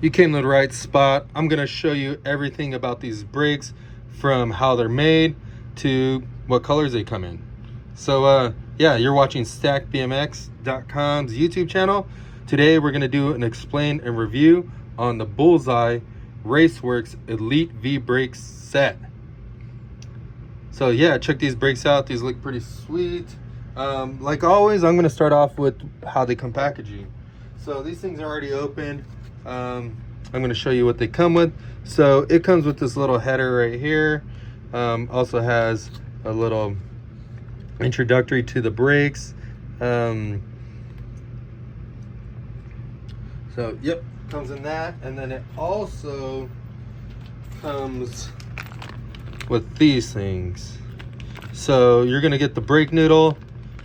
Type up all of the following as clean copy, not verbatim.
You came to the right spot. I'm going to show you everything about these brakes, from how they're made to what colors they come in. So yeah, you're watching StackBMX.com's YouTube channel. Today we're going to do an explain and review on the Bullseye Raceworks Elite V-brake set. So yeah, check these brakes out. These look pretty sweet. Like always, I'm going to start off with how they come packaging. So these things are already opened. I'm going to show you what they come with. So it comes with this little header right here. Also has a little introductory to the brakes. So yep, comes in that. And then it also comes with these things. So you're going to get the brake noodle,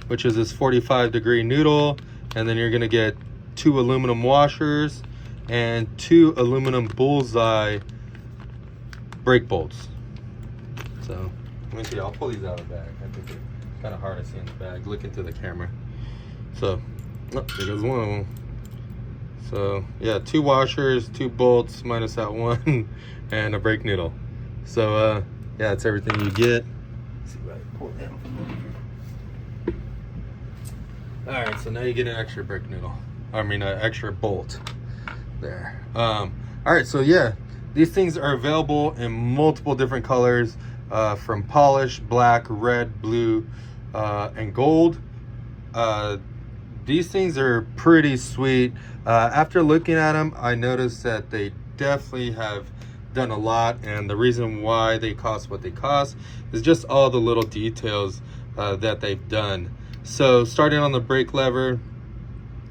which is this 45-degree noodle, and then you're going to get 2 aluminum washers and 2 aluminum Bullseye brake bolts. So let me see, I'll pull these out of the bag. I think they're kind of hard to see in the bag. Look into the camera. So oh, there goes one of them. So yeah, 2 washers, 2 bolts minus that one, and a brake noodle. So yeah, that's everything you get. Let's see if I can pull it down. All right, so now you get an extra brake noodle. I mean, an extra bolt there. All right, so yeah, these things are available in multiple different colors, from polish, black, red, blue, and gold. These things are pretty sweet. After looking at them, I noticed that they definitely have done a lot, and the reason why they cost what they cost is just all the little details that they've done. So starting on the brake lever,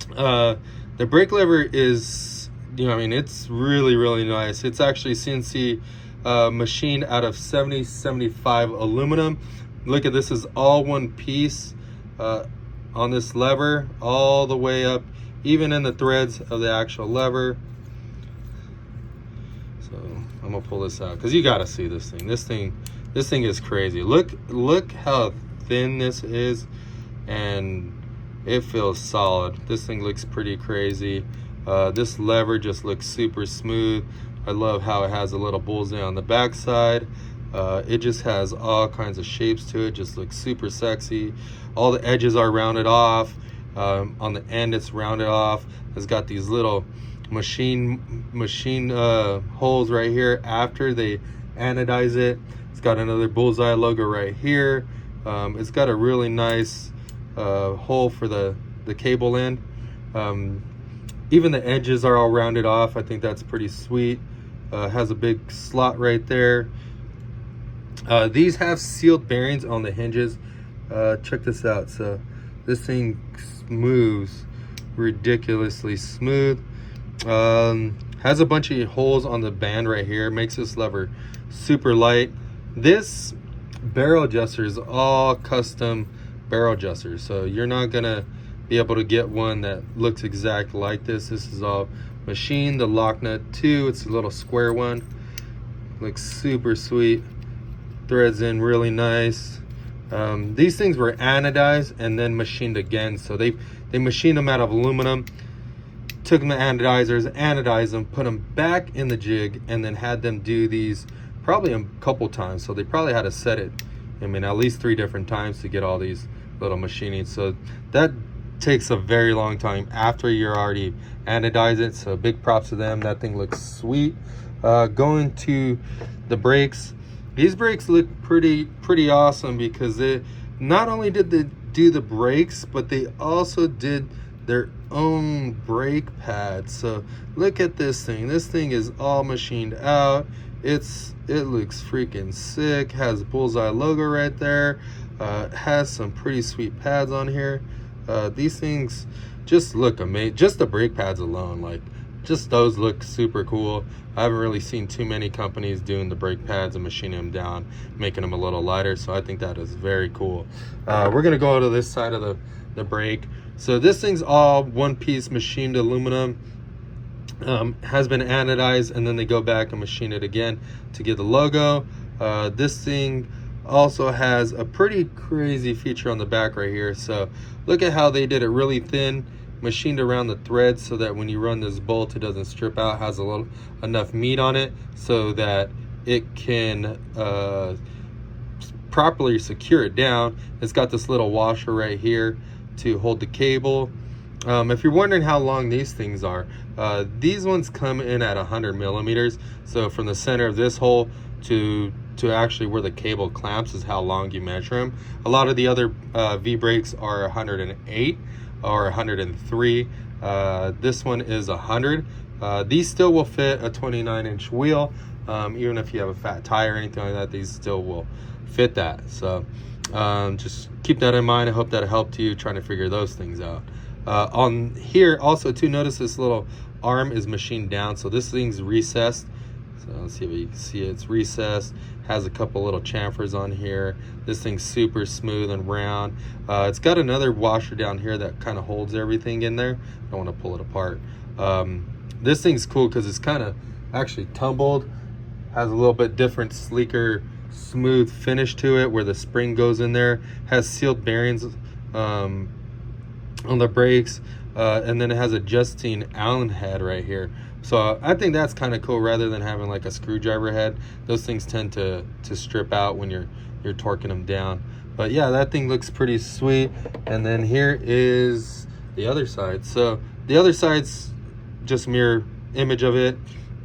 the brake lever is, you know, I mean, it's really nice. It's actually CNC machined out of 7075 aluminum. Look at this, is all one piece on this lever all the way up, even in the threads of the actual lever. So I'm gonna pull this out because you gotta see this thing. This thing is crazy. Look how thin this is, and it feels solid. This thing looks pretty crazy. This lever just looks super smooth. I love how it has a little bullseye on the back side. It just has all kinds of shapes to it. Just looks super sexy. All the edges are rounded off. On the end it's rounded off. It's got these little machine holes right here after they anodize it. It's got another Bullseye logo right here. It's got a really nice hole for the cable end. Even the edges are all rounded off. I think that's pretty sweet. Has a big slot right there. These have sealed bearings on the hinges. Check this out. So this thing moves ridiculously smooth. Has a bunch of holes on the band right here. Makes this lever super light. This barrel adjuster is all custom barrel adjusters, so you're not gonna be able to get one that looks exact like this. This is all machined. The lock nut too, it's a little square one. Looks super sweet. Threads in really nice. These things were anodized and then machined again, so they machined them out of aluminum, took them to anodizers, anodized them, put them back in the jig, and then had them do these probably a couple times. So they probably had to set it, I mean, at least 3 different times to get all these little machining. So that takes a very long time after you're already anodized it. So big props to them. That thing looks sweet. Going to the brakes, these brakes look pretty awesome, because they not only did they do the brakes, but they also did their own brake pads. So look at this thing. This thing is all machined out. It looks freaking sick. Has Bullseye logo right there. Has some pretty sweet pads on here. These things just look amazing. Just the brake pads alone, like, just those look super cool. I haven't really seen too many companies doing the brake pads and machining them down, making them a little lighter. So I think that is very cool. We're gonna go to this side of the brake. So this thing's all one piece machined aluminum. Has been anodized, and then they go back and machine it again to get the logo. This thing also has a pretty crazy feature on the back right here. So look at how they did it really thin machined around the thread so that when you run this bolt, it doesn't strip out, has enough meat on it so that it can properly secure it down. It's got this little washer right here to hold the cable. If you're wondering how long these things are, these ones come in at 100 millimeters. So from the center of this hole to actually where the cable clamps is how long you measure them. A lot of the other V-brakes are 108 or 103. This one is 100. These still will fit a 29-inch wheel. Even if you have a fat tire or anything like that, these still will fit that. So just keep that in mind. I hope that helped you trying to figure those things out. On here also too, notice this little arm is machined down, so this thing's recessed. So let's see if you can see it. It's recessed, has a couple little chamfers on here. This thing's super smooth and round. It's got another washer down here that kind of holds everything in there. I don't want to pull it apart. This thing's cool because it's kind of actually tumbled, has a little bit different, sleeker, smooth finish to it where the spring goes in there, has sealed bearings on the brakes, and then it has a Justine Allen head right here. So I think that's kind of cool rather than having like a screwdriver head. Those things tend to strip out when you're torquing them down. But yeah, that thing looks pretty sweet. And then here is the other side. So the other side's just mirror image of it.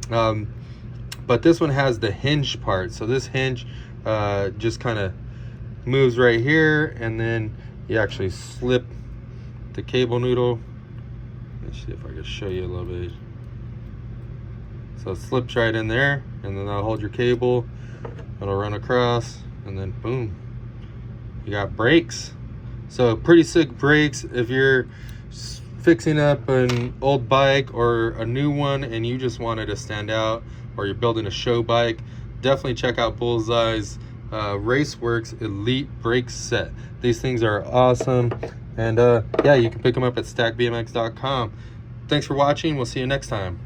But this one has the hinge part. So this hinge just kind of moves right here, and then you actually slip the cable noodle. Let's see if I can show you a little bit. So it slips right in there, and then that'll hold your cable. It'll run across, and then boom, you got brakes. So pretty sick brakes. If you're fixing up an old bike or a new one and you just wanted to stand out, or you're building a show bike, definitely check out Bullseye's Raceworks Elite brake set. These things are awesome. And yeah, you can pick them up at stackbmx.com. Thanks for watching. We'll see you next time.